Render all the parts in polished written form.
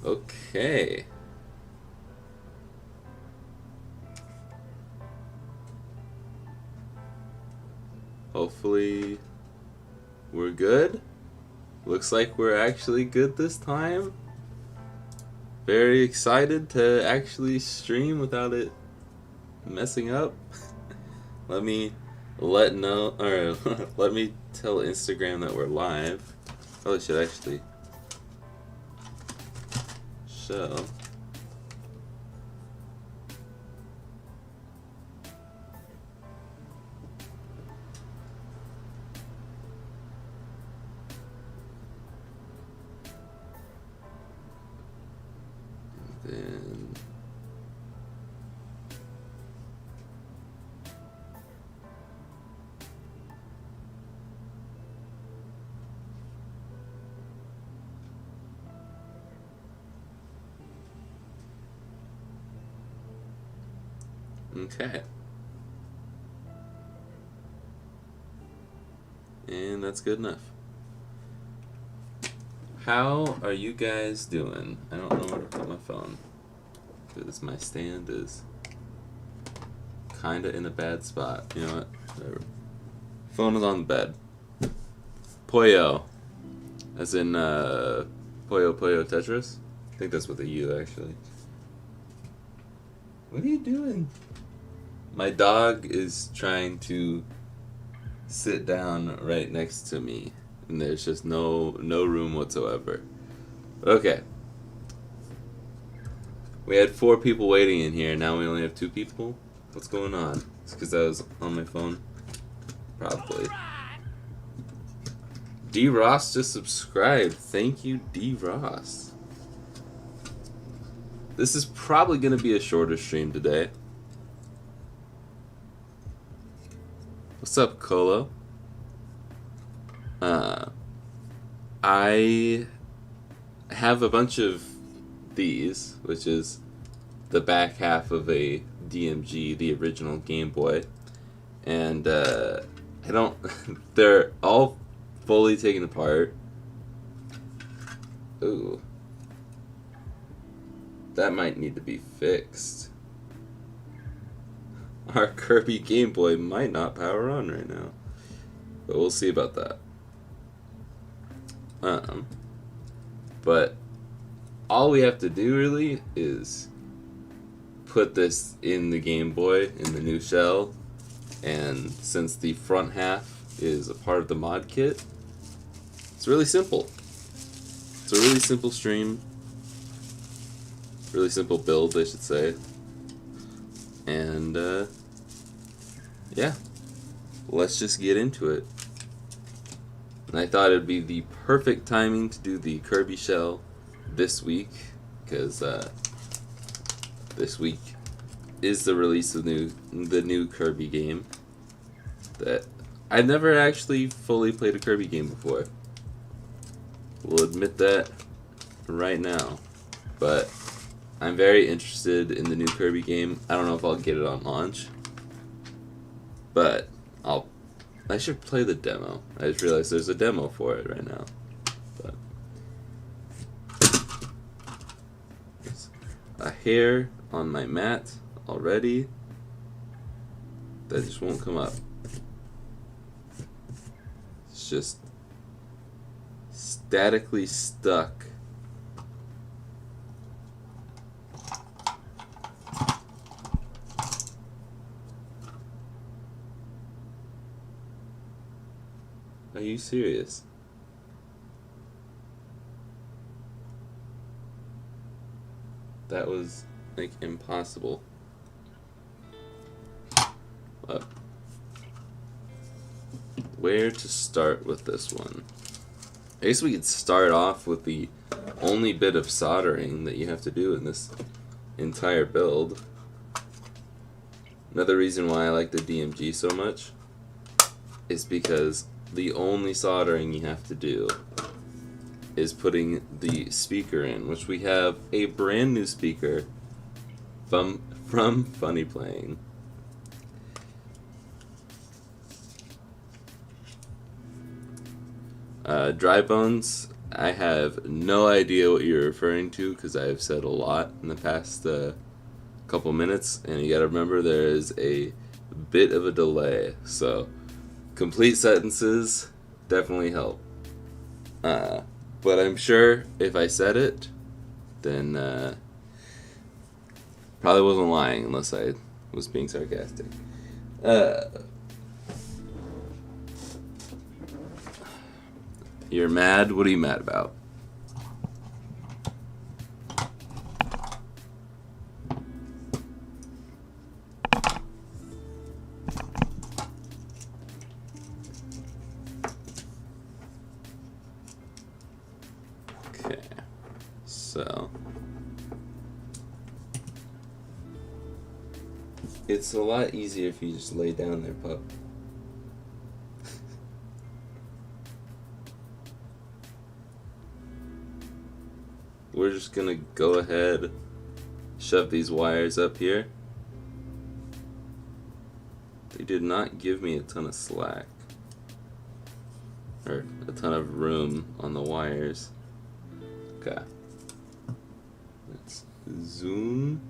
Okay. Hopefully we're good. Looks like we're actually good this time. Very excited to actually stream without it messing up. Let me let me tell Instagram that we're live. Probably should actually show. Then okay. And that's good enough. How are you guys doing? I don't know where to put my phone, because my stand is kinda in a bad spot. You know what? Whatever. Phone is on the bed. Poyo. As in, Puyo Puyo Tetris? I think that's with a U, actually. What are you doing? My dog is trying to sit down right next to me, and there's just no room whatsoever. Okay. We had 4 people waiting in here, now we only have 2 people? What's going on? It's because I was on my phone? Probably. D. Ross just subscribed. Thank you, D. Ross. This is probably going to be a shorter stream today. What's up, Colo? I have a bunch of these, which is the back half of a DMG, the original Game Boy. And I don't... they're all fully taken apart. Ooh. That might need to be fixed. Our Kirby Game Boy might not power on right now. But we'll see about that. But all we have to do really is put this in the Game Boy, in the new shell. And since the front half is a part of the mod kit, it's really simple. It's a really simple stream. Really simple build, I should say. And, yeah. Let's just get into it. And I thought it would be the perfect timing to do the Kirby shell this week, because this week is the release of the new Kirby game. That I've never actually fully played a Kirby game before. We'll admit that right now. But I'm very interested in the new Kirby game. I don't know if I'll get it on launch, but I should play the demo. I just realized there's a demo for it right now. But there's a hair on my mat already that just won't come up. It's just statically stuck. Are you serious? That was, like, impossible. But where to start with this one? I guess we could start off with the only bit of soldering that you have to do in this entire build. Another reason why I like the DMG so much is because the only soldering you have to do is putting the speaker in, which we have a brand new speaker from Funny Playing. Dry Bones I have no idea what you're referring to because I've said a lot in the past couple minutes, and you gotta remember there is a bit of a delay, so complete sentences definitely help. But I'm sure if I said it, then probably wasn't lying unless I was being sarcastic. You're mad? What are you mad about? Okay, so it's a lot easier if you just lay down there, pup. We're just gonna go ahead, shove these wires up here. They did not give me a ton of slack, or a ton of room on the wires. Okay. Let's zoom.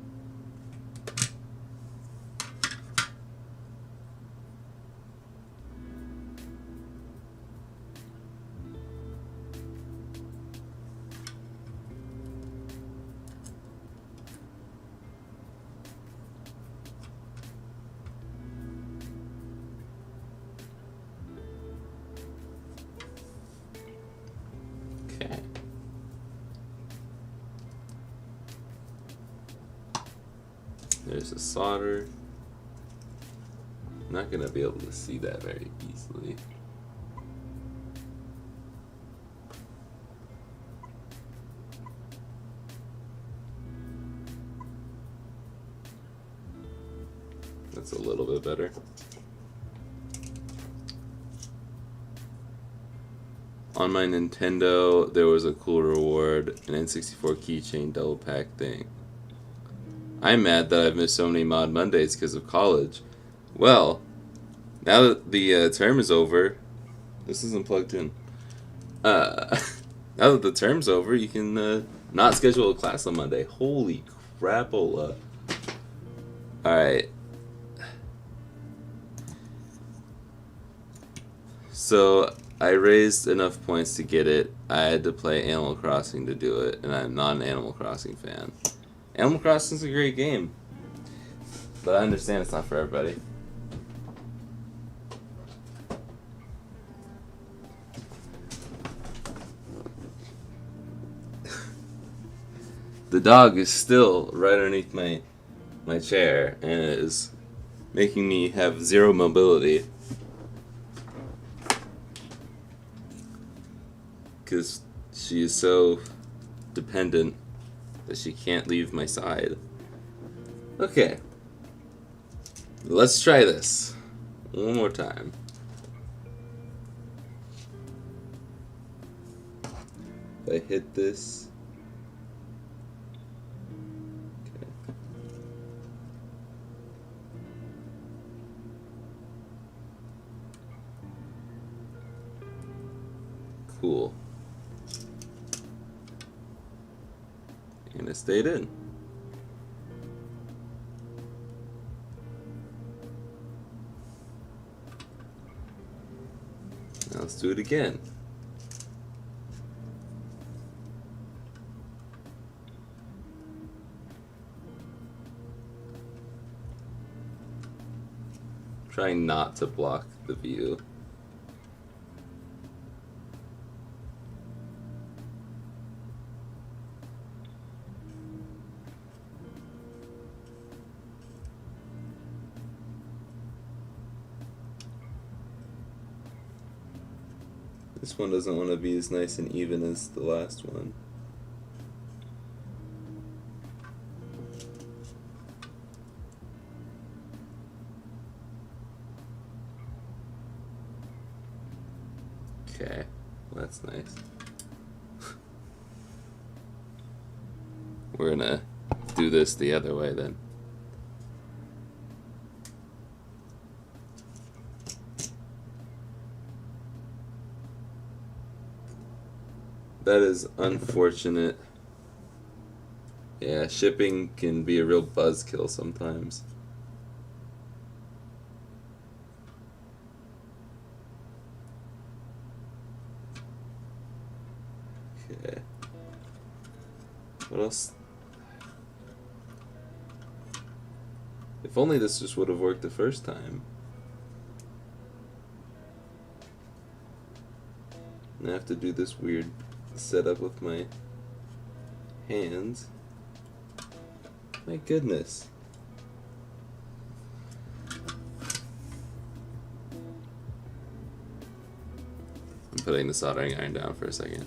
Okay. There's a solder. I'm not gonna be able to see that very easily. That's a little bit better. On my Nintendo, there was a cool reward, an N64 keychain double pack thing. I'm mad that I've missed so many Mod Mondays because of college. Well, now that the term is over, this isn't plugged in. Now that the term's over, you can not schedule a class on Monday. Holy crapola. Alright. So, I raised enough points to get it. I had to play Animal Crossing to do it, and I'm not an Animal Crossing fan. Animal Crossing's a great game, but I understand it's not for everybody. The dog is still right underneath my chair, and it is making me have zero mobility. Because she is so dependent that she can't leave my side. Okay. Let's try this one more time. If I hit this. Okay. Cool. And it stayed in. Now let's do it again. Trying not to block the view. This one doesn't want to be as nice and even as the last one. Okay, well, that's nice. We're gonna do this the other way then. That is unfortunate. Yeah, shipping can be a real buzzkill sometimes. Okay. What else? If only this just would have worked the first time. And I have to do this weird setup with my hands. My goodness. I'm putting the soldering iron down for a second.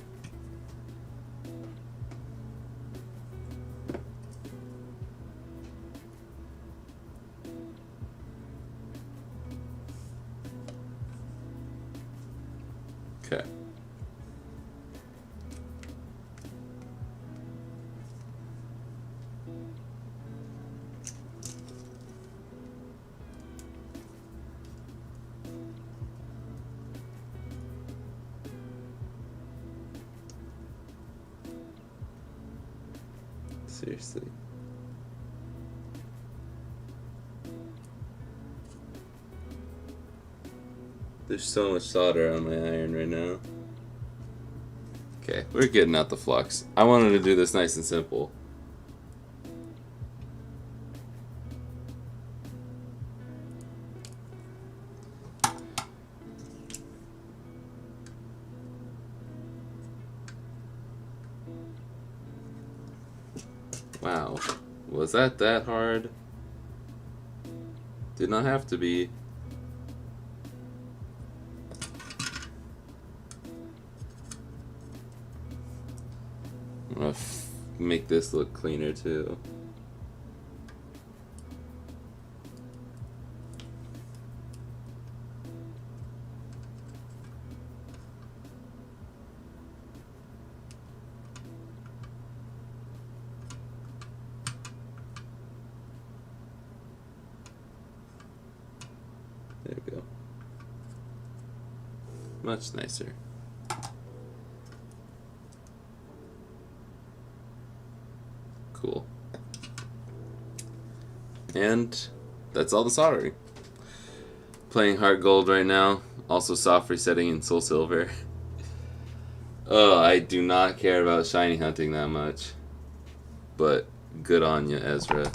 Okay. Seriously. There's so much solder on my iron right now. Okay, we're getting out the flux. I wanted to do this nice and simple. Wow, was that hard? Did not have to be. I'm gonna make this look cleaner too. There we go. Much nicer. Cool. And that's all the soldering. Playing hard gold right now. Also soft resetting in soul silver. Oh, I do not care about shiny hunting that much. But good on you, Ezra.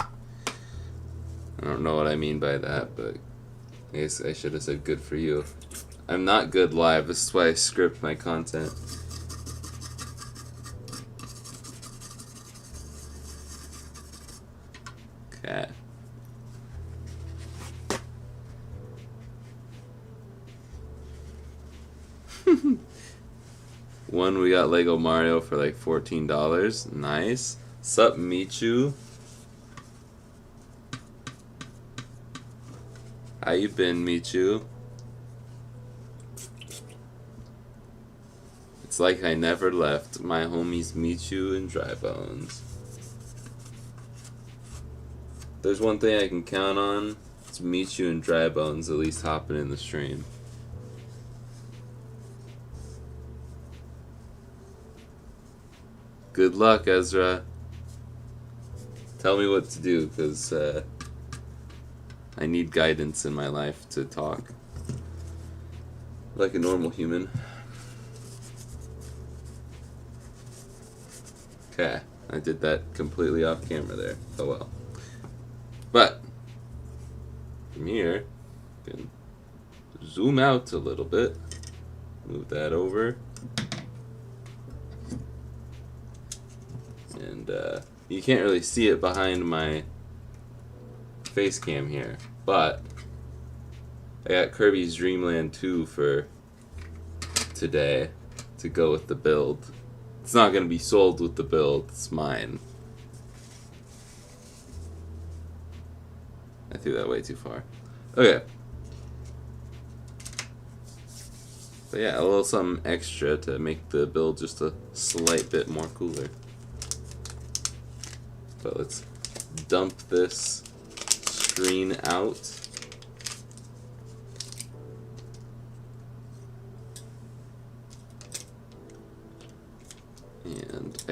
I don't know what I mean by that, but I guess I should have said good for you. I'm not good live. This is why I script my content. Okay. One, we got Lego Mario for like $14. Nice. Sup, Michu? How you been, Michu? It's like I never left. My homies Michu and Dry Bones. There's one thing I can count on. It's Michu and Dry Bones at least hopping in the stream. Good luck, Ezra. Tell me what to do, because I need guidance in my life to talk like a normal human. Okay, I did that completely off camera there. Oh well. But from here, you can zoom out a little bit. Move that over. And you can't really see it behind my face cam here, but I got Kirby's Dream Land 2 for today to go with the build. It's not going to be sold with the build, it's mine. I threw that way too far. Okay. But yeah, a little something extra to make the build just a slight bit more cooler. But let's dump this screen out.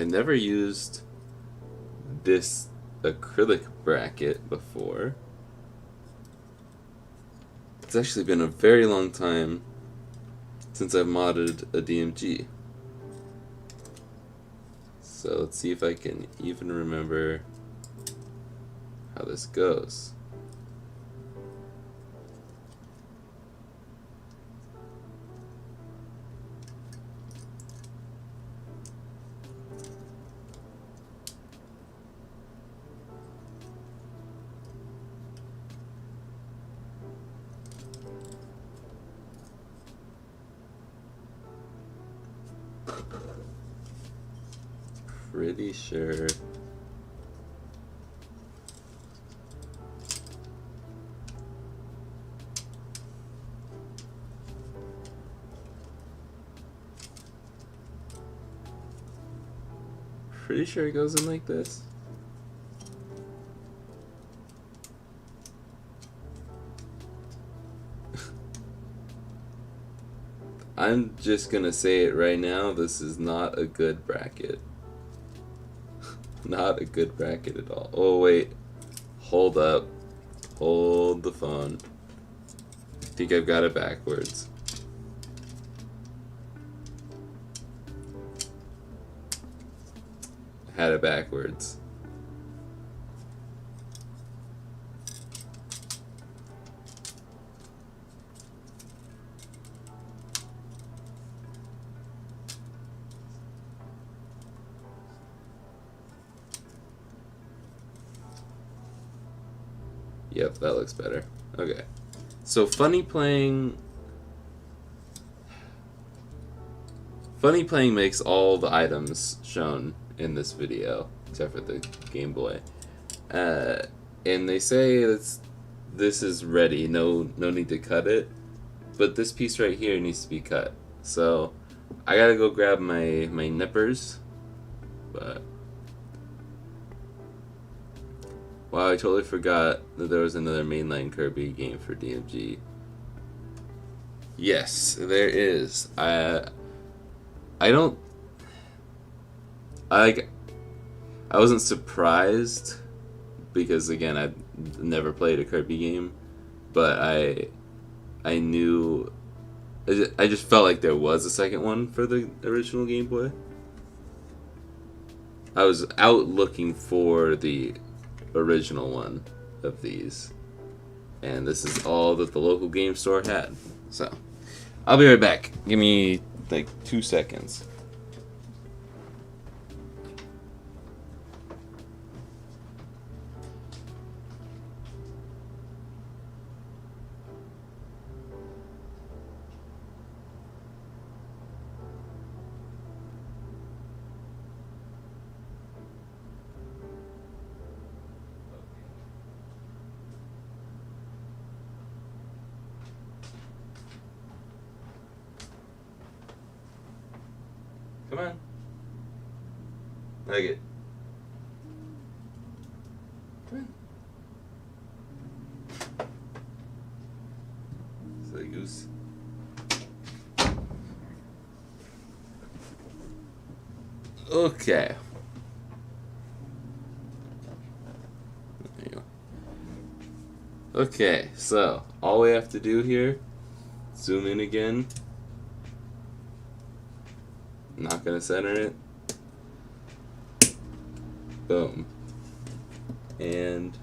I never used this acrylic bracket before. It's actually been a very long time since I've modded a DMG. So let's see if I can even remember how this goes. Pretty sure. Pretty sure it goes in like this. I'm just gonna say it right now, this is not a good bracket. Not a good bracket at all. Oh wait, hold up. Hold the phone. I think I've got it backwards. I had it backwards. Yep, that looks better. Okay. So Funny Playing makes all the items shown in this video, except for the Game Boy. And they say this is ready, no need to cut it. But this piece right here needs to be cut. So I gotta go grab my nippers. But wow, I totally forgot that there was another mainline Kirby game for DMG. Yes, there is. I wasn't surprised because again I'd never played a Kirby game, but I knew, I just felt like there was a second one for the original Game Boy. I was out looking for the original one of these, and this is all that the local game store had. So I'll be right back. Give me like 2 seconds. Come on. Like it. Come on. Silly goose. Okay. There you go. Okay, so all we have to do here, zoom in again. Not gonna center it. Boom. And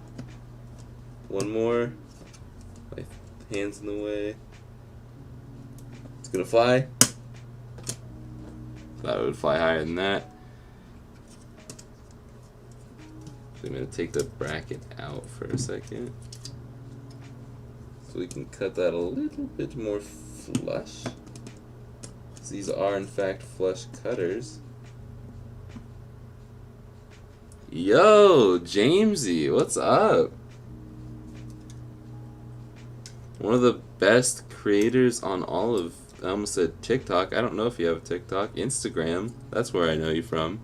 one more. My hand's in the way. It's gonna fly. Thought it would fly higher than that. So I'm gonna take the bracket out for a second, so we can cut that a little bit more flush. These are in fact flush cutters. Yo, Jamesy, what's up? One of the best creators on all of, I almost said TikTok. I don't know if you have a TikTok. Instagram, that's where I know you from.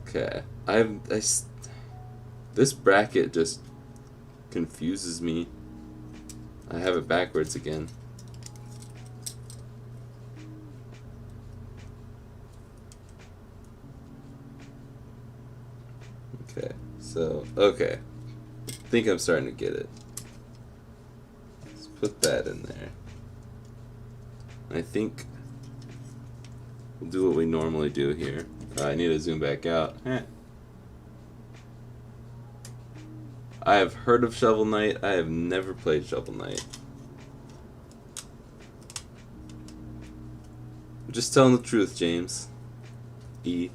Okay, this bracket just confuses me. I have it backwards again. So, okay. I think I'm starting to get it. Let's put that in there. I think we'll do what we normally do here. I need to zoom back out. I have heard of Shovel Knight. I have never played Shovel Knight. I'm just telling the truth, James. E.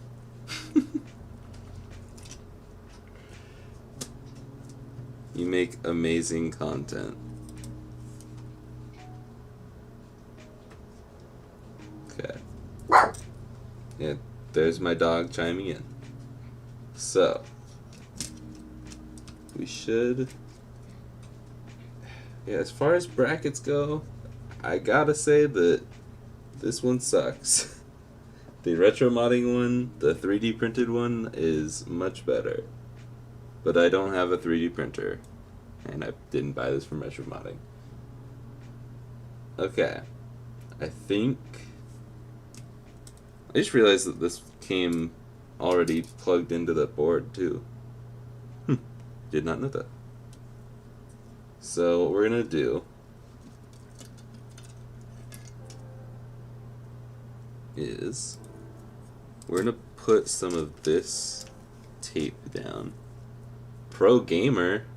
You make amazing content. Okay. Yeah, there's my dog chiming in. So, we should... Yeah, as far as brackets go, I gotta say that this one sucks. The retro modding one, the 3D printed one, is much better. But I don't have a 3D printer, and I didn't buy this from retro modding. Okay, I think... I just realized that this came already plugged into the board too. Did not know that. So what we're gonna do is we're gonna put some of this tape down. Pro gamer,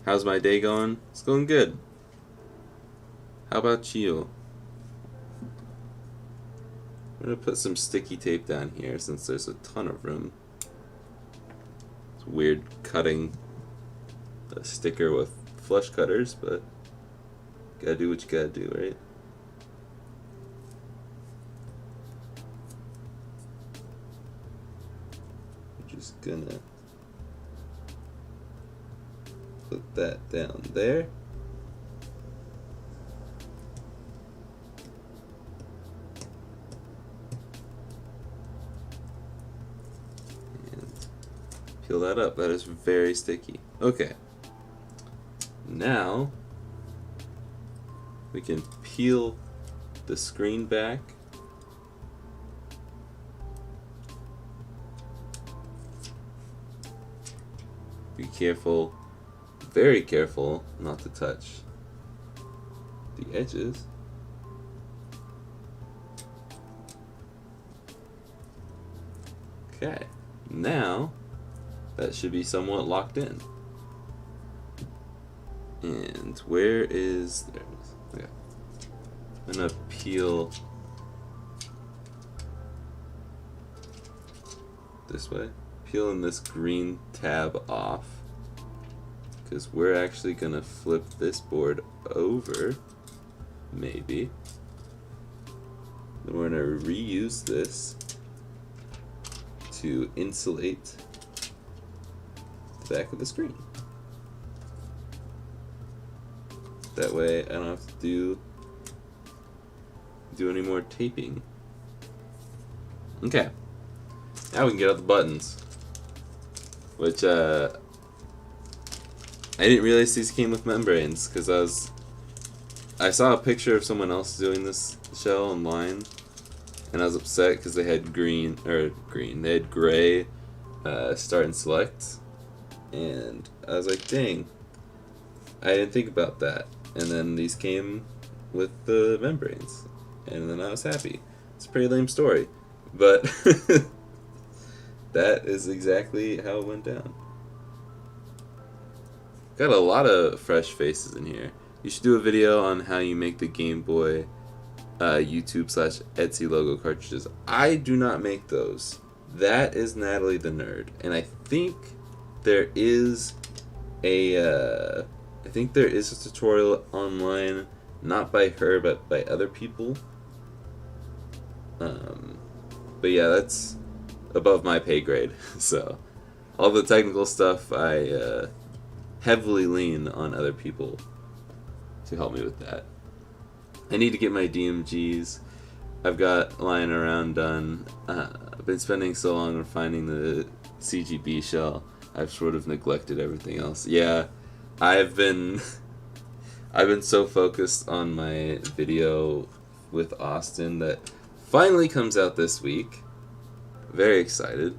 how's my day going? It's going good. How about you? I'm gonna put some sticky tape down here since there's a ton of room. It's weird cutting a sticker with flush cutters, but gotta do what you gotta do, right? I'm just gonna put that down there. Peel that up. That is very sticky. Okay. Now we can peel the screen back. Be careful, very careful, not to touch the edges. Okay. Now that should be somewhat locked in. And where is... There it is. Okay. I'm gonna peel this way. Peeling this green tab off, because we're actually gonna flip this board over, maybe. Then we're gonna reuse this to insulate back of the screen. That way I don't have to do any more taping. Okay. Now we can get out the buttons. Which I didn't realize these came with membranes, because I saw a picture of someone else doing this shell online, and I was upset because they had they had gray start and select. And I was like, dang, I didn't think about that. And then these came with the membranes. And then I was happy. It's a pretty lame story. But that is exactly how it went down. Got a lot of fresh faces in here. You should do a video on how you make the Game Boy YouTube/Etsy logo cartridges. I do not make those. That is Natalie the Nerd. And I think there is a tutorial online, not by her but by other people. But yeah, that's above my pay grade. So all the technical stuff I heavily lean on other people to help me with that. I need to get my DMGs. I've got lying around done. I've been spending so long on finding the CGB shell. I've sort of neglected everything else. Yeah, I've been so focused on my video with Austin that finally comes out this week. Very excited.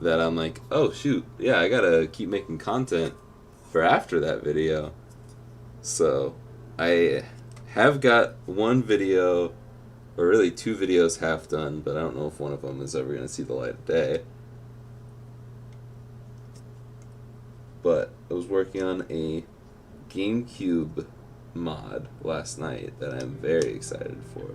that I'm like, oh shoot, yeah, I gotta keep making content for after that video. So I have got one video, or really two videos half done, but I don't know if one of them is ever gonna see the light of day. But I was working on a GameCube mod last night that I'm very excited for.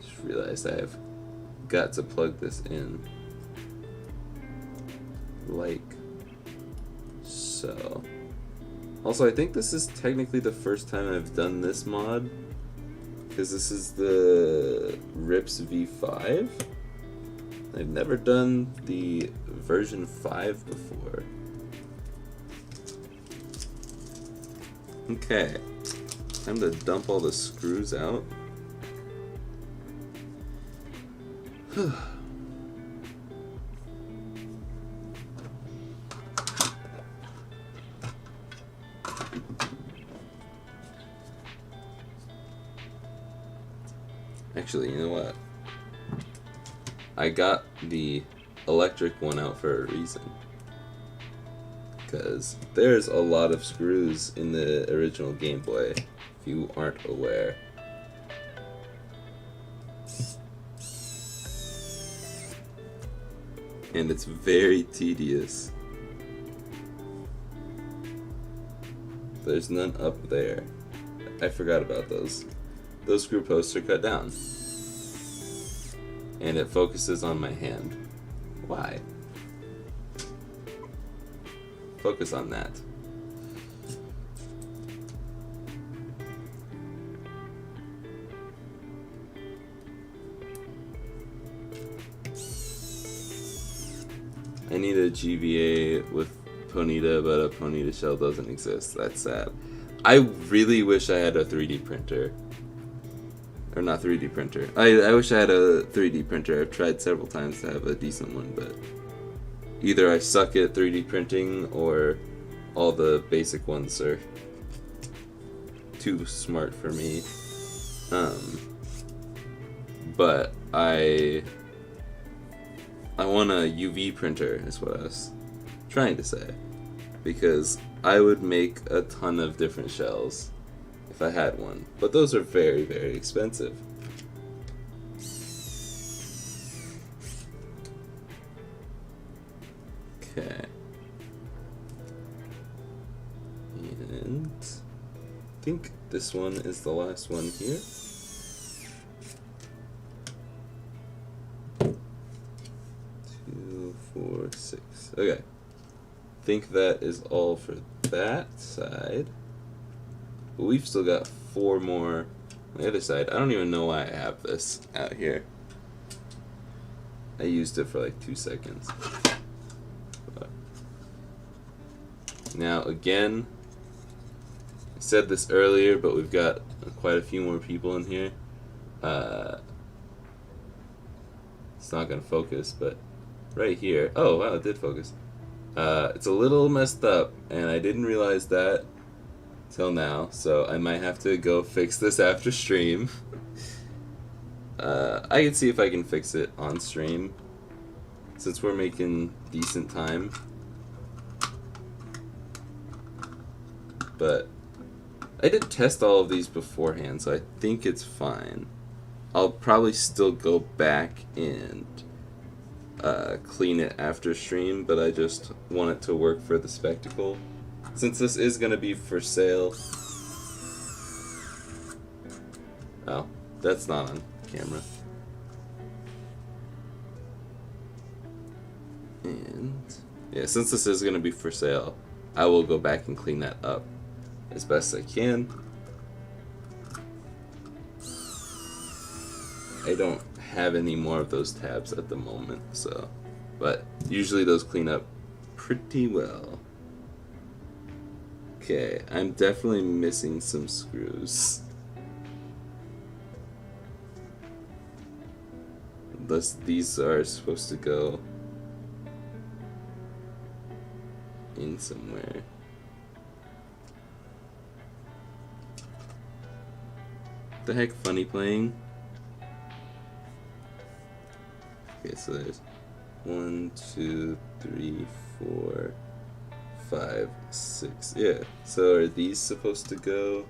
Just realized I've got to plug this in like so. Also, I think this is technically the first time I've done this mod, because this is the Rips V5. I've never done the version 5 before. Okay, time to dump all the screws out. Actually, you know what? I got the electric one out for a reason. Because there's a lot of screws in the original Game Boy, if you aren't aware. And it's very tedious. There's none up there. I forgot about those. Those screw posts are cut down. And it focuses on my hand. Why? Focus on that. I need a GBA with Ponyta, but a Ponyta shell doesn't exist. That's sad. I really wish I had a 3D printer. Or not 3D printer. I wish I had a 3D printer. I've tried several times to have a decent one, but either I suck at 3D printing or all the basic ones are too smart for me. But I want a UV printer is what I was trying to say, because I would make a ton of different shells if I had one, but those are very, very expensive. Okay. And I think this one is the last one here. Two, 4, 6. Okay. I think that is all for that side. But we've still got 4 more on the other side. I don't even know why I have this out here. I used it for like 2 seconds. But now again, I said this earlier, but we've got quite a few more people in here. It's not going to focus, but right here. Oh wow, it did focus. It's a little messed up, and I didn't realize that till now, so I might have to go fix this after stream. I can see if I can fix it on stream, since we're making decent time. But I did test all of these beforehand, so I think it's fine. I'll probably still go back and clean it after stream, but I just want it to work for the spectacle. Since this is going to be for sale. Oh, that's not on camera. And yeah, since this is going to be for sale, I will go back and clean that up as best I can. I don't have any more of those tabs at the moment, so, but usually those clean up pretty well. Okay, I'm definitely missing some screws. These are supposed to go playing somewhere. The heck, funny playing? Okay, so there's 1, 2, 3, 4, 5, 6. Yeah. So are these supposed to go?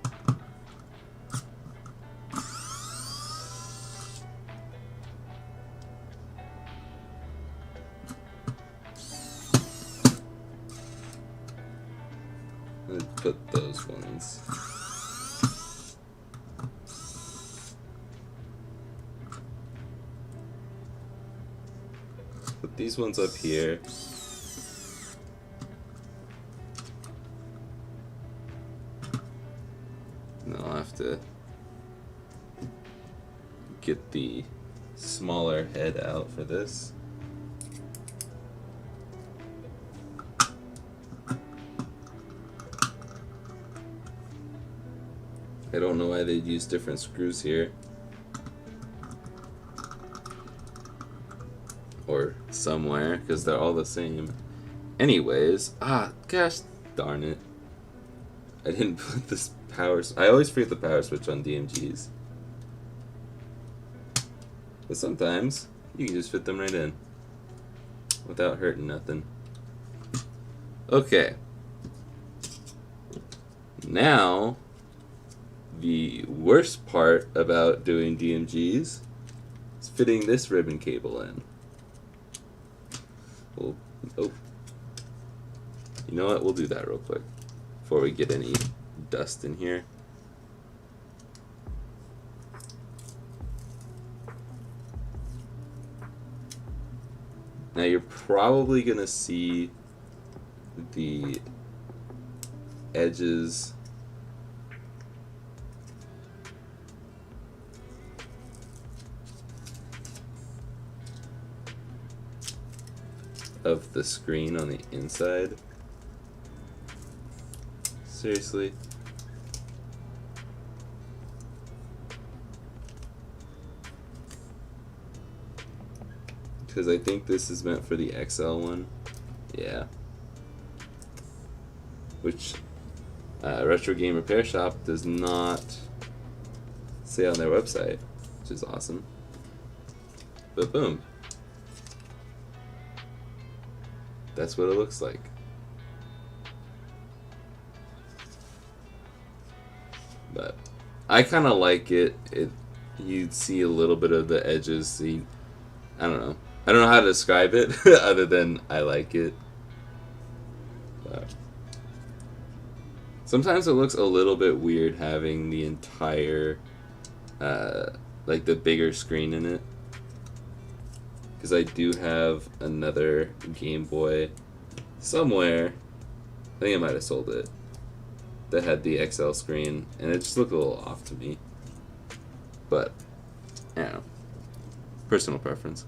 Let's put those ones. Put these ones up here. And I'll have to get the smaller head out for this. I don't know why they'd use different screws here. Or somewhere, because they're all the same. Anyways, gosh darn it. I didn't put this power... I always forget the power switch on DMGs. But sometimes, you can just fit them right in. Without hurting nothing. Okay. Now, the worst part about doing DMGs is fitting this ribbon cable in. Oh, you know what? We'll do that real quick before we get any dust in here. Now you're probably gonna see the edges of the screen on the inside. Seriously? Because I think this is meant for the XL one. Yeah. Which Retro Game Repair Shop does not say on their website, which is awesome. But boom. That's what it looks like. But I kind of like it. You'd see a little bit of the edges. See, I don't know. I don't know how to describe it other than I like it. But sometimes it looks a little bit weird having the entire, like the bigger screen in it. Because I do have another Game Boy somewhere, I think I might have sold it, that had the XL screen, and it just looked a little off to me. But, I don't know. Personal preference.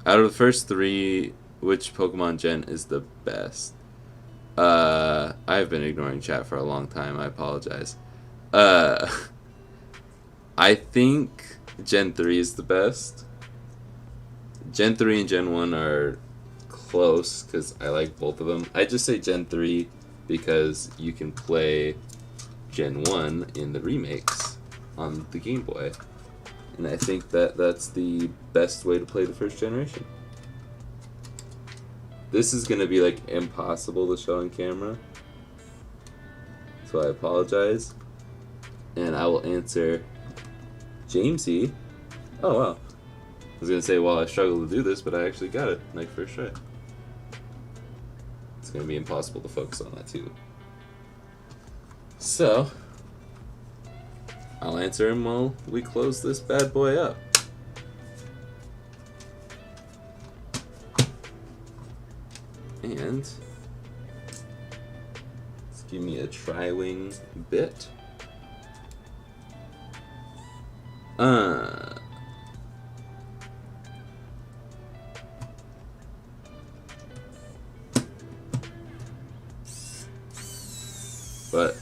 Out of the first three, which Pokemon gen is the best? I've been ignoring chat for a long time, I apologize. I think Gen 3 is the best. Gen 3 and Gen 1 are close because I like both of them. I just say Gen 3 because you can play Gen 1 in the remakes on the Game Boy. And I think that that's the best way to play the first generation. This is going to be like impossible to show on camera. So I apologize. And I will answer Jamesy. Oh wow. I was going to say, well, I struggled to do this, but I actually got it, like, first try. It's going to be impossible to focus on that, too. So, I'll answer him while we close this bad boy up. And, let's give me a tri-wing bit. But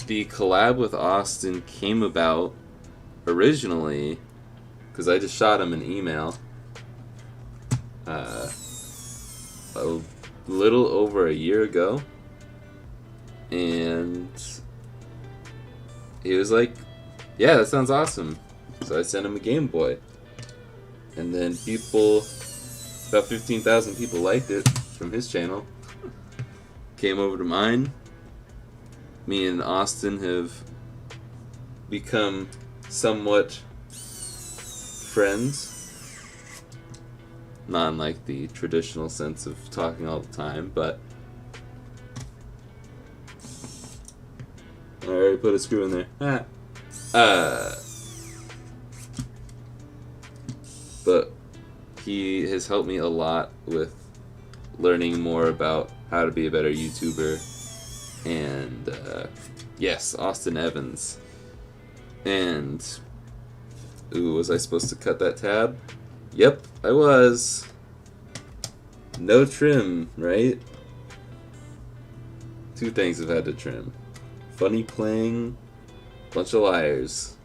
the collab with Austin came about originally because I just shot him an email little over a year ago, and he was like, yeah, that sounds awesome. So I sent him a Game Boy, and then about 15,000 people liked it from his channel. Came over to mine. Me and Austin have become somewhat friends. Not in like the traditional sense of talking all the time, but I already put a screw in there. But he has helped me a lot with learning more about how to be a better YouTuber. And yes, Austin Evans. And ooh, was I supposed to cut that tab? Yep, I was. No trim, right? Two things I've had to trim. Funny playing, bunch of liars.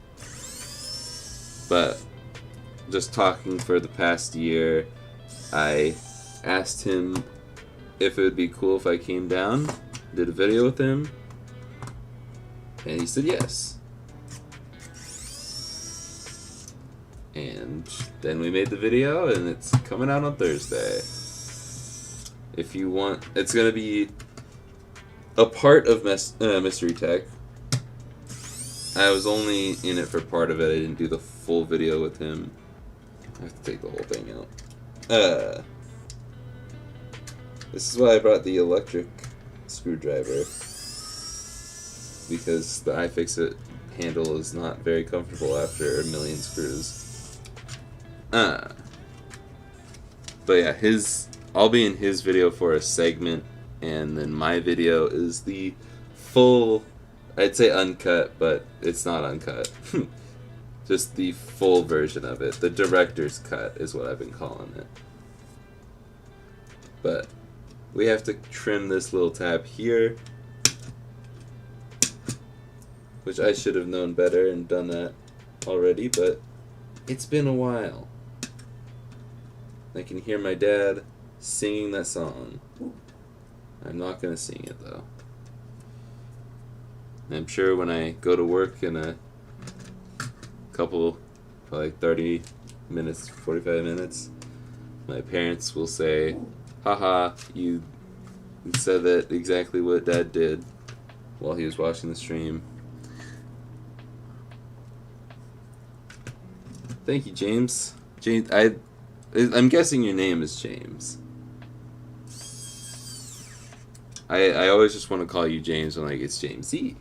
But just talking for the past year, I asked him if it would be cool if I came down, did a video with him, and he said yes. And then we made the video, and it's coming out on Thursday. If you want, it's going to be a part of Mystery Tech. I was only in it for part of it. I didn't do the full video with him. I have to take the whole thing out. This is why I brought the electric screwdriver, because the iFixit handle is not very comfortable after a million screws. But yeah, I'll be in his video for a segment, and then my video is the full, I'd say uncut, but it's not uncut. Just the full version of it. The director's cut is what I've been calling it. But we have to trim this little tab here, which I should have known better and done that already, but it's been a while. I can hear my dad singing that song. I'm not going to sing it, though. I'm sure when I go to work in a couple, probably 30 minutes, 45 minutes, my parents will say, haha, you said that exactly what Dad did while he was watching the stream. Thank you, James. James, I'm guessing your name is James. I always just want to call you James when like it's James Z.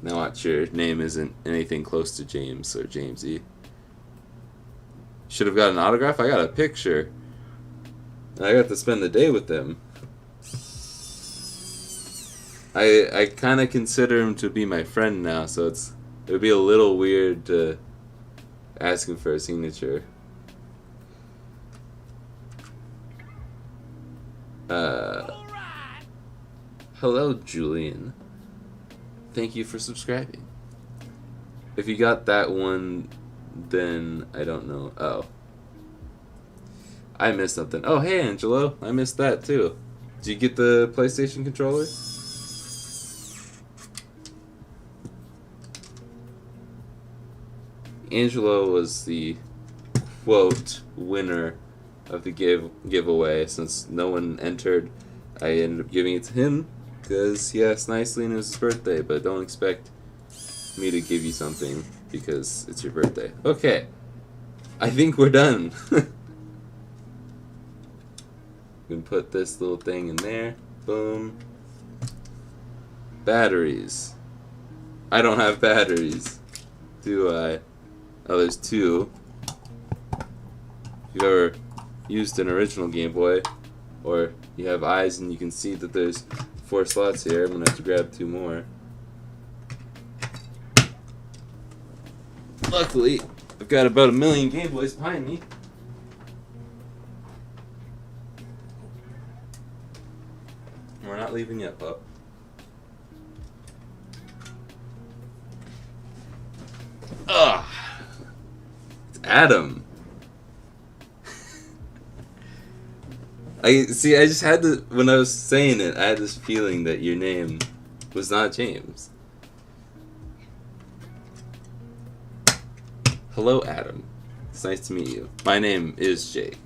Now watch, your name isn't anything close to James or James Z. Should have got an autograph. I got a picture. I got to spend the day with him. I kind of consider him to be my friend now, so it would be a little weird to ask him for a signature. Hello, Julian. Thank you for subscribing. If you got that one, then I don't know. Oh. I missed something. Oh, hey, Angelo. I missed that, too. Did you get the PlayStation controller? Angelo was the, quote, winner of the giveaway. Since no one entered, I ended up giving it to him because he asked nicely and it was his birthday, but don't expect me to give you something because it's your birthday. Okay. I think we're done. We can put this little thing in there. Boom. Batteries. I don't have batteries. Do I? Oh, there's two. If you've ever used an original Game Boy, or you have eyes and you can see that there's 4 slots here, I'm going to have to grab 2 more. Luckily, I've got about 1 million Game Boys behind me. We're not leaving yet, pup. Ugh! It's Adam! I see. I just had to when I was saying it. I had this feeling that your name was not James. Hello, Adam. It's nice to meet you. My name is Jake.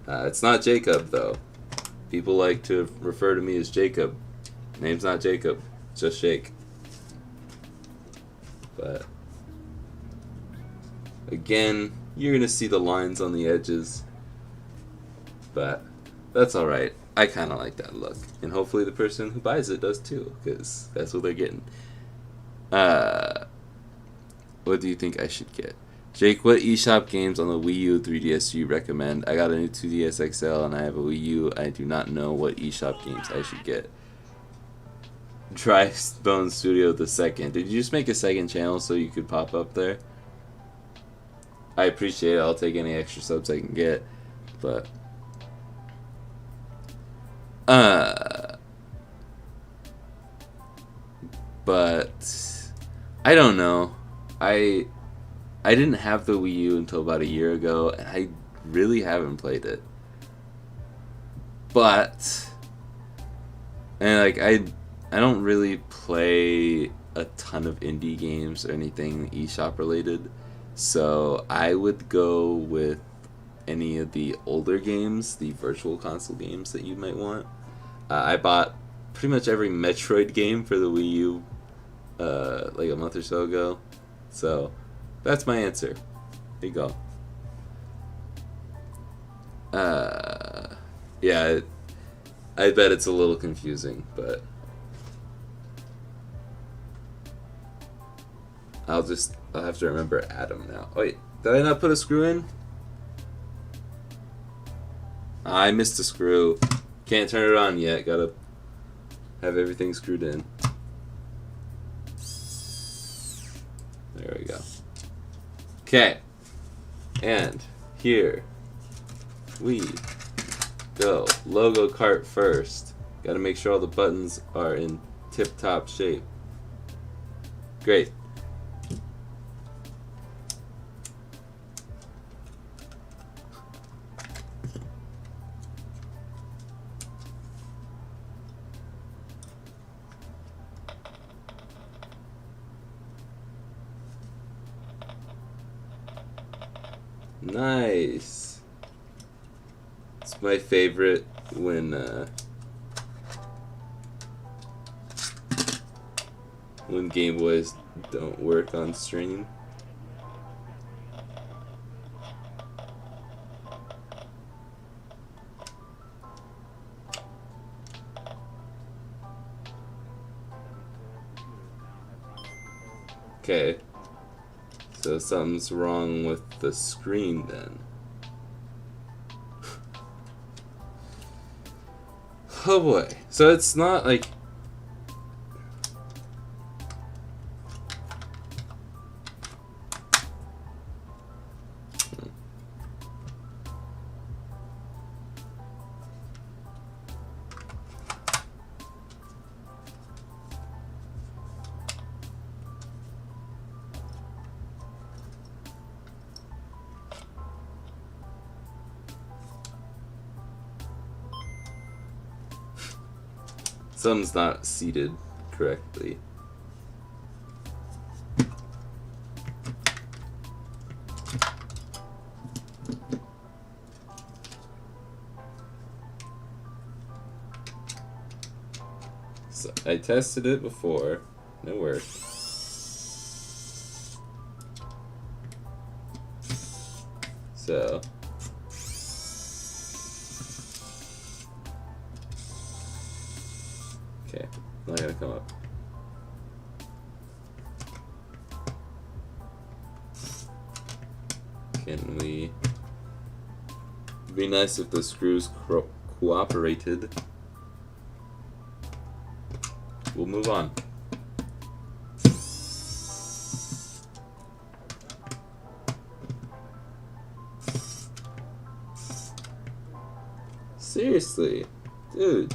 It's not Jacob though. People like to refer to me as Jacob. Name's not Jacob. It's just Jake. But again, you're gonna see the lines on the edges. But that's alright. I kind of like that look. And hopefully the person who buys it does too, because that's what they're getting. What do you think I should get? Jake, what eShop games on the Wii U 3DS do you recommend? I got a new 2DS XL and I have a Wii U. I do not know what eShop games I should get. Dry Bone Studio the second. Did you just make a second channel so you could pop up there? I appreciate it. I'll take any extra subs I can get. But I don't know. I didn't have the Wii U until about a year ago, and I really haven't played it. But like I don't really play a ton of indie games or anything eShop related, so I would go with any of the older games, the virtual console games that you might want. I bought pretty much every Metroid game for the Wii U like a month or so ago, so that's my answer. There you go. Yeah, I bet it's a little confusing, but I'll have to remember Adam now. Wait, did I not put a screw in? I missed a screw. Can't turn it on yet. Gotta have everything screwed in. There we go. Okay. And here we go. Logo cart first. Gotta make sure all the buttons are in tip-top shape. Great. Nice. It's my favorite when Game Boys don't work on stream. Okay. So something's wrong with the screen then. Oh boy. So it's not like... Something's not seated correctly. So I tested it before, and it worked. So okay, not gonna come up. Can we... It'd be nice if the screws cooperated. We'll move on. Seriously, dude.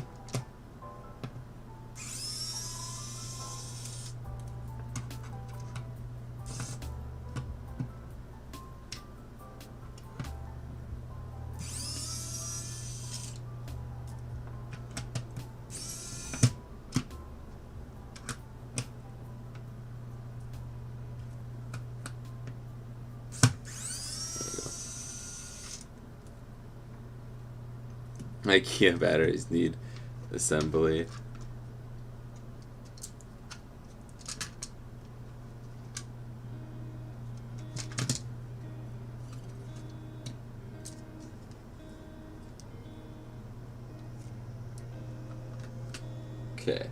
IKEA batteries need assembly. Okay.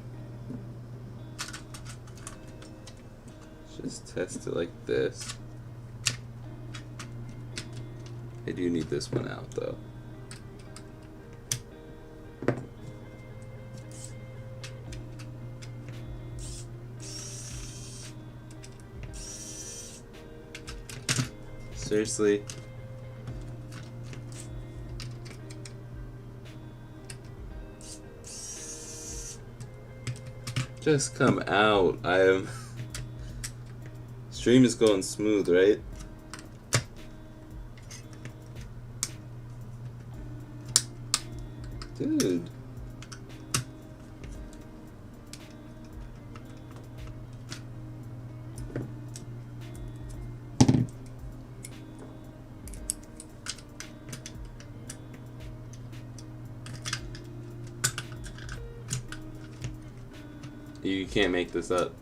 Just test it like this. I do need this one out though. Seriously? Just come out. I am. Stream is going smooth, right? Dude. You can't make this up.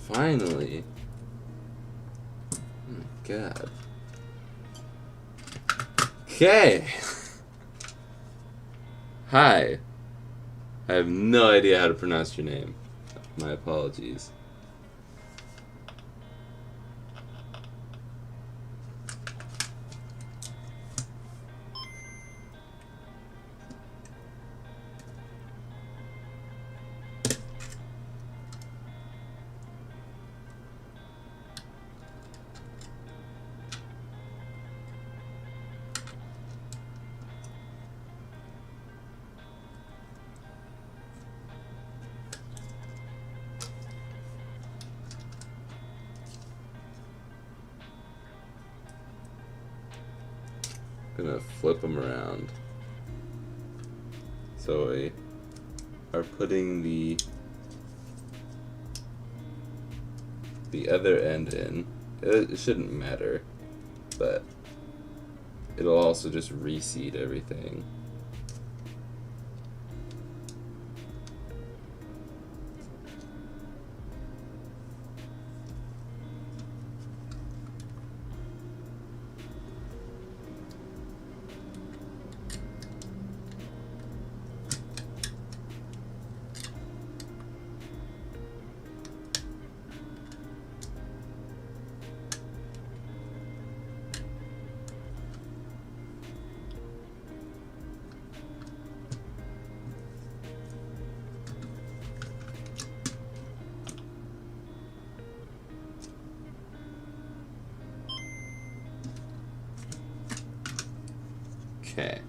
Finally. Oh my God. Okay. Hi. I have no idea how to pronounce your name. My apologies. Gonna flip them around so we are putting the other end in. It shouldn't matter, but it'll also just reseat everything. Okay.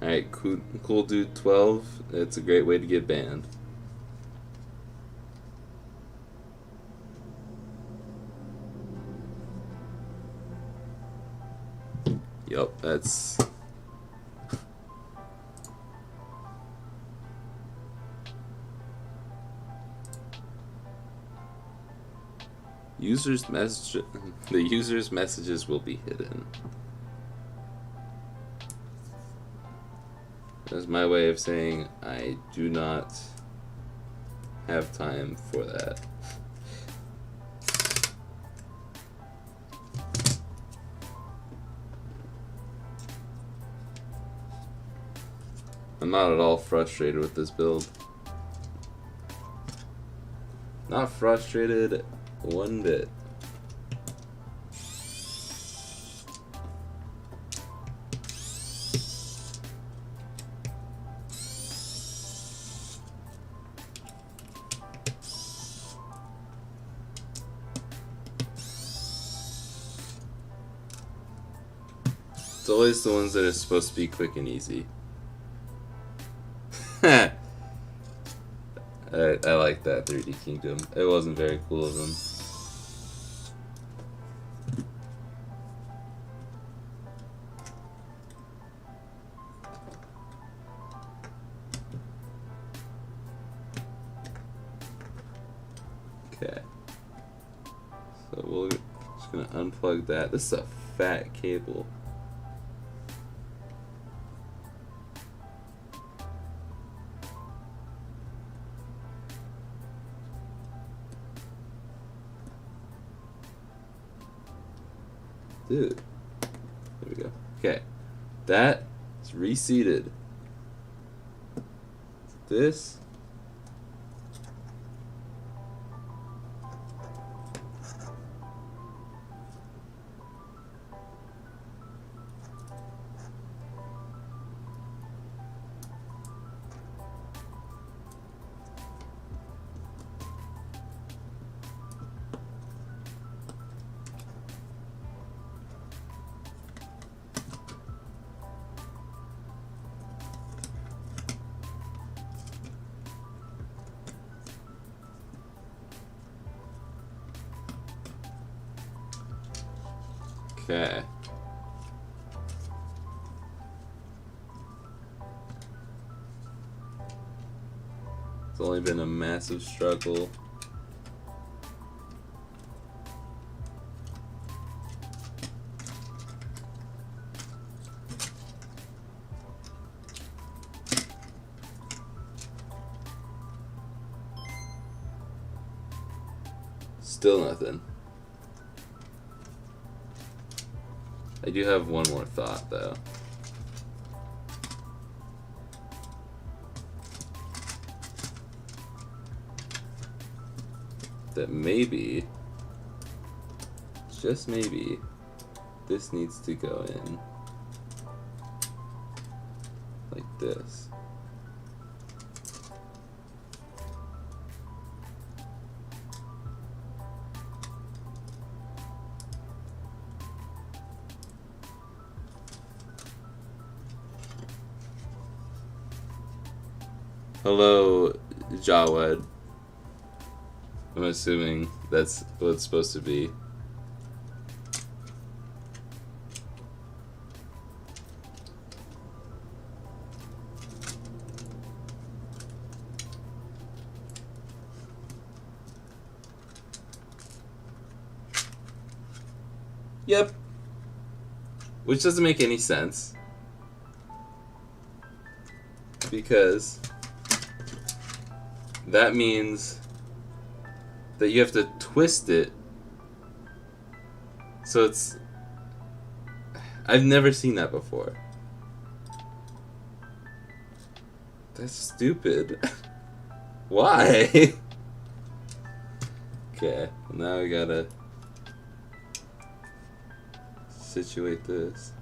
Alright, cool Dude 12. It's a great way to get banned. Yup, that's... The user's messages will be hidden. That's my way of saying I do not have time for that. I'm not at all frustrated with this build. Not frustrated one bit. It's always the ones that are supposed to be quick and easy. I like that 3D Kingdom. It wasn't very cool of them. Gonna unplug that. This is a fat cable. Dude. There we go. Okay. That is reseated. This. Okay. It's only been a massive struggle. Still nothing. I do have one more thought, though. That maybe, just maybe, this needs to go in like this. Hello, Jawed. I'm assuming that's what it's supposed to be. Yep. Which doesn't make any sense. Because that means that you have to twist it. So it's... I've never seen that before. That's stupid. Why? Okay, now we gotta situate this.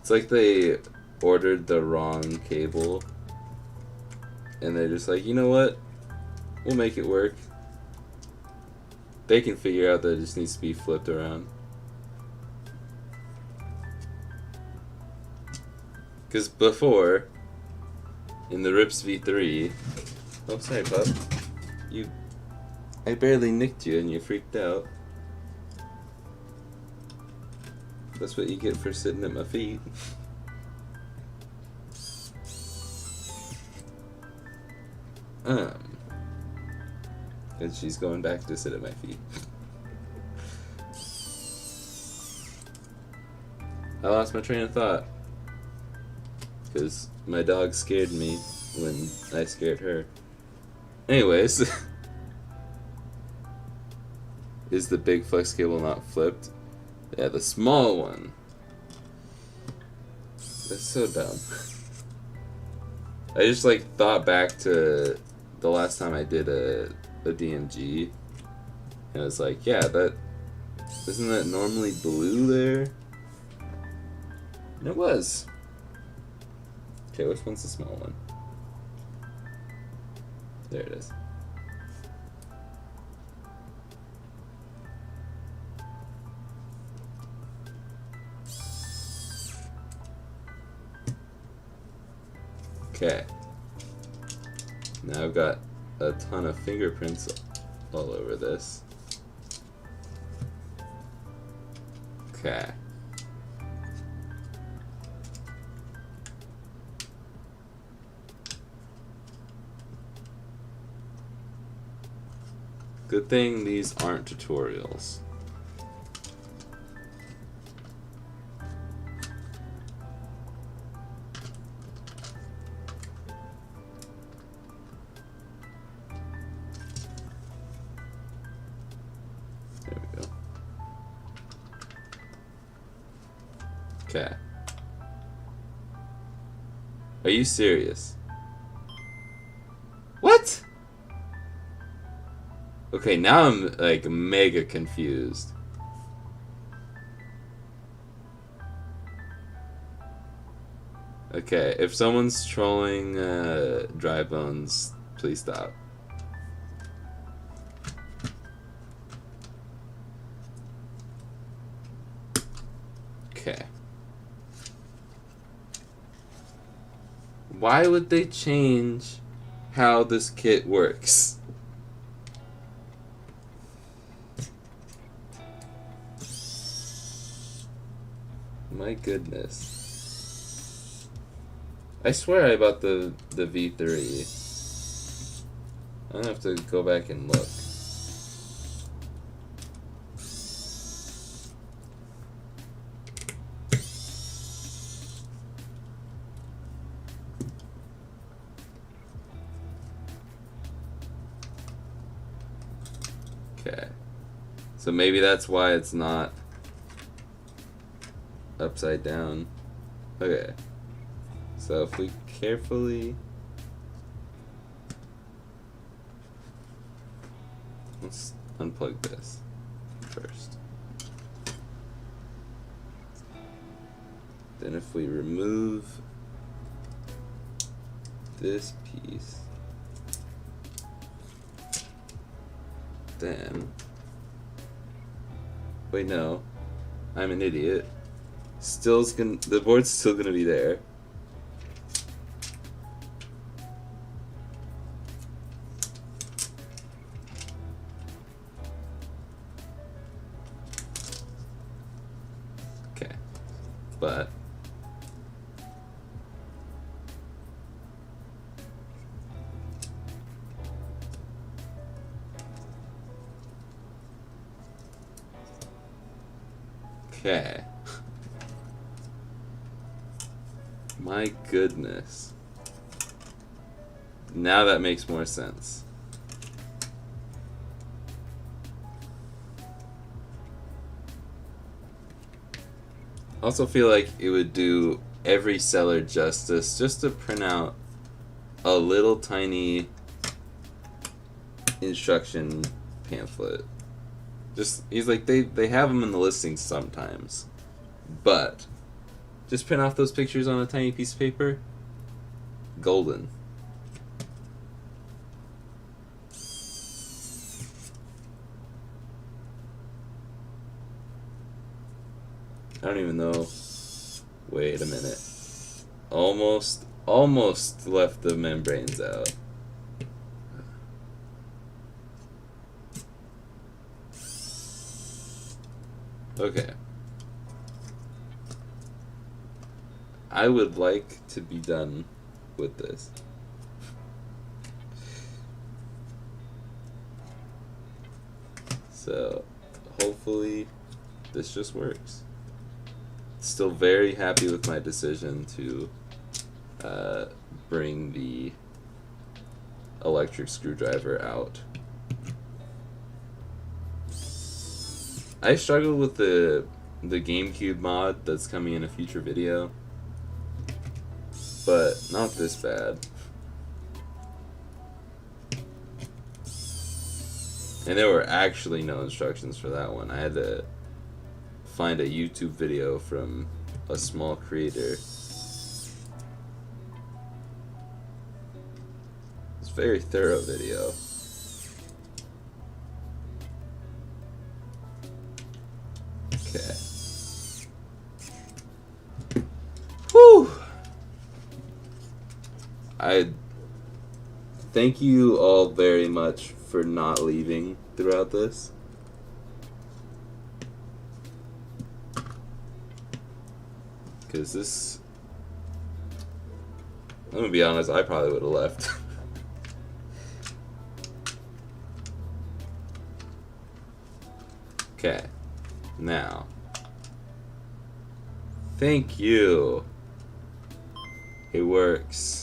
It's like they ordered the wrong cable and they're just like, you know what? We'll make it work. They can figure out that it just needs to be flipped around. Because before, in the Rips V3... Oh, sorry, pup. I barely nicked you and you freaked out. That's what you get for sitting at my feet. And she's going back to sit at my feet. I lost my train of thought. Because my dog scared me when I scared her. Anyways. Is the big flex cable not flipped? Yeah, the small one. That's so dumb. I just like thought back to the last time I did a DMG, and I was like, yeah, isn't that normally blue there? And it was. Okay, which one's the small one? There it is. Okay. Now I've got a ton of fingerprints all over this. Okay. Good thing these aren't tutorials. There we go. Okay. Are you serious? What? Okay, now I'm like mega confused. Okay, if someone's trolling Dry Bones, please stop. Okay. Why would they change how this kit works? My goodness. I swear I bought the V3. I'm gonna have to go back and look. Okay. So maybe that's why it's not upside down. Okay. So if we carefully... Let's unplug this first. Then if we remove this piece, then... Wait, no. I'm an idiot. The board's still gonna be there. Okay. But okay. My goodness. Now that makes more sense. I also feel like it would do every seller justice just to print out a little tiny instruction pamphlet. Just, he's like, they have them in the listings sometimes, but just print off those pictures on a tiny piece of paper. Golden. I don't even know. Wait a minute. Almost left the membranes out. Okay. I would like to be done with this. So, hopefully, this just works. Still very happy with my decision to bring the electric screwdriver out. I struggled with the GameCube mod that's coming in a future video, but not this bad. And there were actually no instructions for that one. I had to find a YouTube video from a small creator. It's a very thorough video. Okay. Whew! I thank you all very much for not leaving throughout this. Because this... I'm gonna be honest, I probably would have left. Okay. Now. Thank you. It works.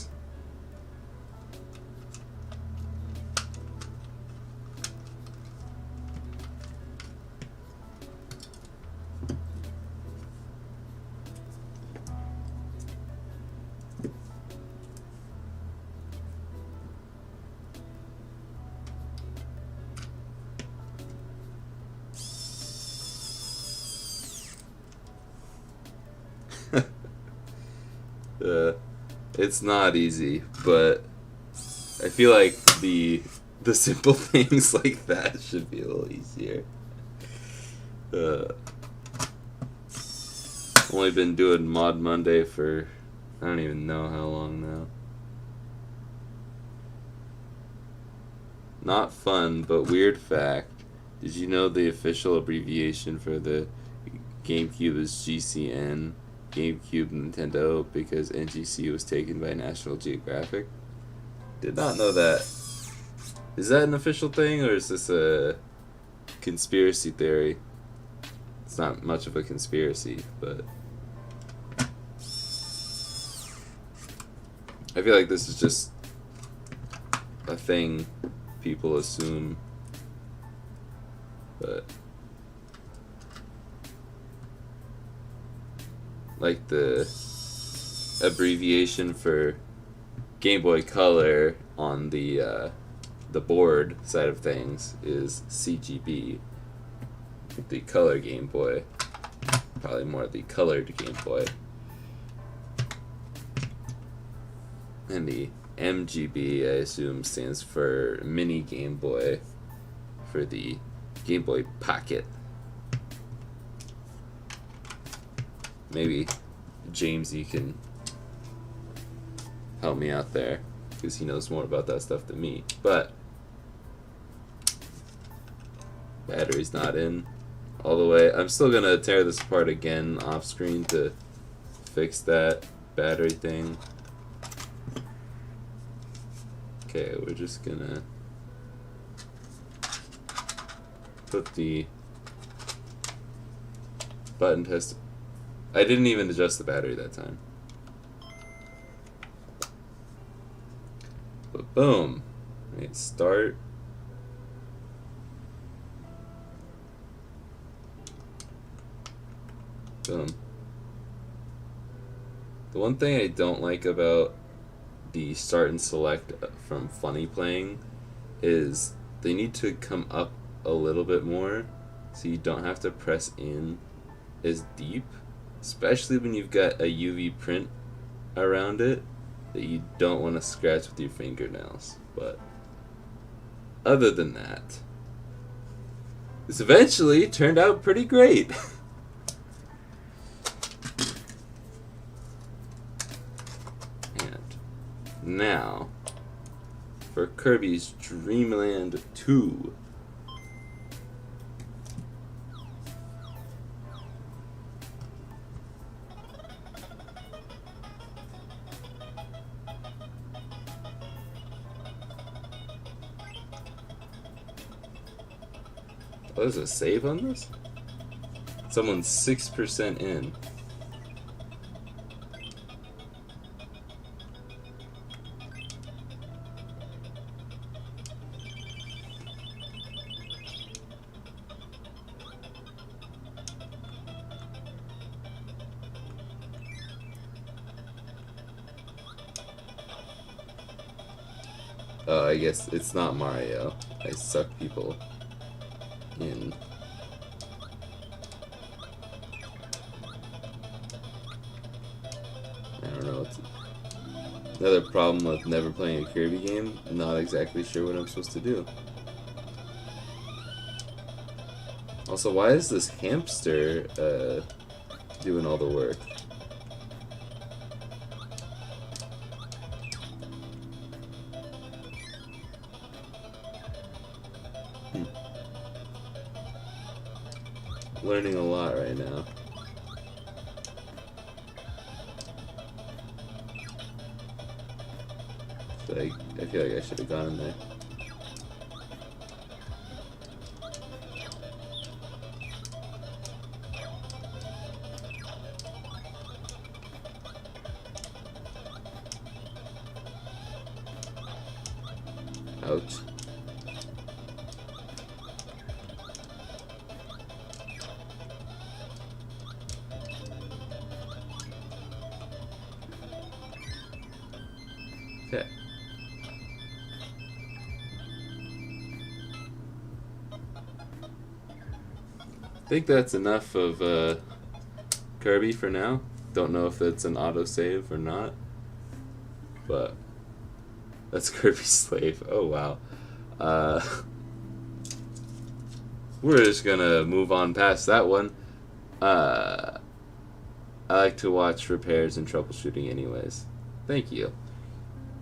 It's not easy, but I feel like the simple things like that should be a little easier. Only been doing Mod Monday for I don't even know how long now. Not fun, but weird fact. Did you know the official abbreviation for the GameCube is GCN? GameCube Nintendo, because NGC was taken by National Geographic. Did not know that. Is that an official thing, or is this a conspiracy theory? It's not much of a conspiracy, but I feel like this is just a thing people assume, but like the abbreviation for Game Boy Color on the board side of things is CGB. The Color Game Boy, probably more the colored Game Boy, and the MGB I assume stands for Mini Game Boy for the Game Boy Pocket. Maybe James, you can help me out there because he knows more about that stuff than me. But battery's not in all the way. I'm still gonna tear this apart again off screen to fix that battery thing. Okay, we're just gonna put the button test. I didn't even adjust the battery that time. But boom. Right, start. Boom. The one thing I don't like about the start and select from Funny Playing is they need to come up a little bit more so you don't have to press in as deep, especially when you've got a UV print around it that you don't want to scratch with your fingernails. But other than that, this eventually turned out pretty great. Now, for Kirby's Dream Land 2. Oh, there's a save on this? Someone's 6% in. Oh, I guess it's not Mario. I suck people in. I don't know. It's another problem with never playing a Kirby game. I'm not exactly sure what I'm supposed to do. Also, why is this hamster doing all the work? Learning a lot right now. So I feel like I should have gone in there. Ouch. Okay. I think that's enough of Kirby for now. Don't know if that's an autosave or not, but that's Kirby's Slave. Oh wow. We're just gonna move on past that one. I like to watch repairs and troubleshooting anyways. Thank you.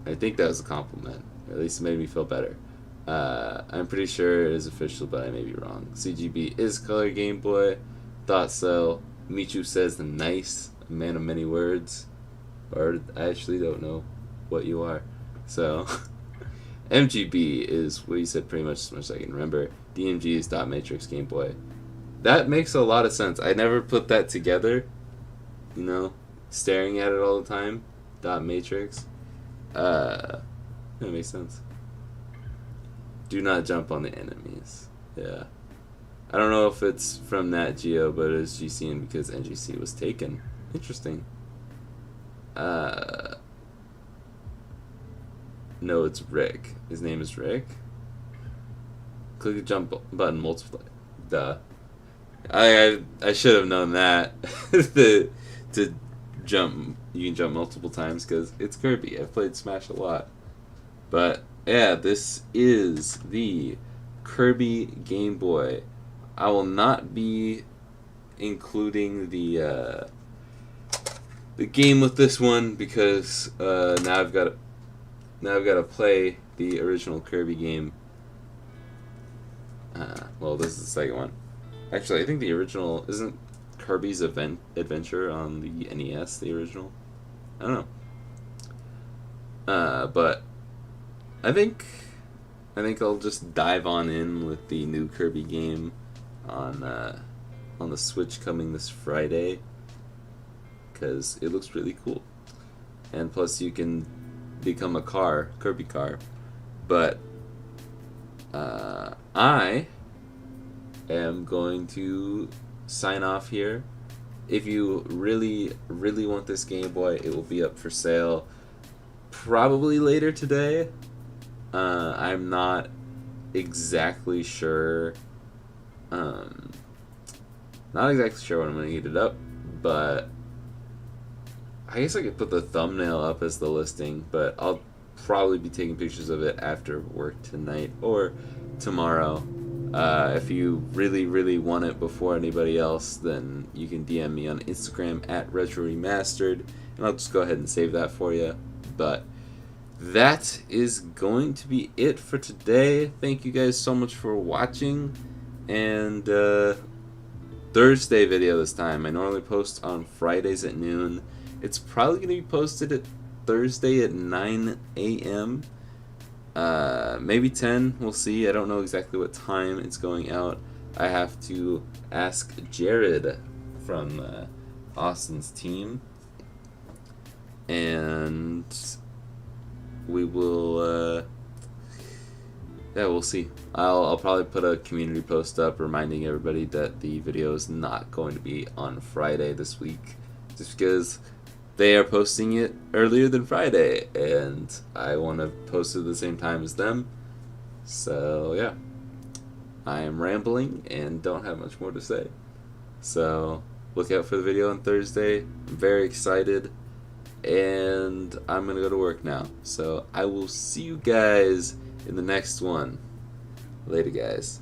I think that was a compliment. Or at least it made me feel better. I'm pretty sure it is official, but I may be wrong. CGB is color Game Boy. Thought so. Michu says nice. A man of many words. Or I actually don't know what you are. So, MGB is what you said pretty much as much as I can remember. DMG is dot matrix Game Boy. That makes a lot of sense. I never put that together. You know, staring at it all the time. Dot matrix. That makes sense. Do not jump on the enemies. Yeah. I don't know if it's from Nat Geo, but it's GCN because NGC was taken. Interesting. No, it's Rick. His name is Rick. Click the jump button multiply. Duh. I should have known that. to jump, you can jump multiple times because it's Kirby. I've played Smash a lot. But yeah, this is the Kirby Game Boy. I will not be including the game with this one because now I've got to play the original Kirby game. Well, this is the second one. Actually, I think the original isn't Kirby's Adventure on the NES. The original, I don't know. But I think I'll just dive on in with the new Kirby game on the Switch coming this Friday because it looks really cool, and plus you can become a Kirby car. But I am going to sign off here. If you really want this Game Boy, it will be up for sale probably later today. I'm not exactly sure. Not exactly sure when I'm going to heat it up, but I guess I could put the thumbnail up as the listing, but I'll probably be taking pictures of it after work tonight or tomorrow. If you really want it before anybody else, then you can DM me on Instagram at RetroRemastered, and I'll just go ahead and save that for you. But that is going to be it for today. Thank you guys so much for watching, and Thursday video this time. I normally post on Fridays at noon. It's probably going to be posted at Thursday at 9 a.m. Maybe 10. We'll see. I don't know exactly what time it's going out. I have to ask Jared from Austin's team, and we will. Yeah, we'll see. I'll probably put a community post up reminding everybody that the video is not going to be on Friday this week, just because they are posting it earlier than Friday, and I want to post it at the same time as them. So yeah, I am rambling and don't have much more to say. So look out for the video on Thursday. I'm very excited, and I'm gonna go to work now. So I will see you guys in the next one. Later, guys.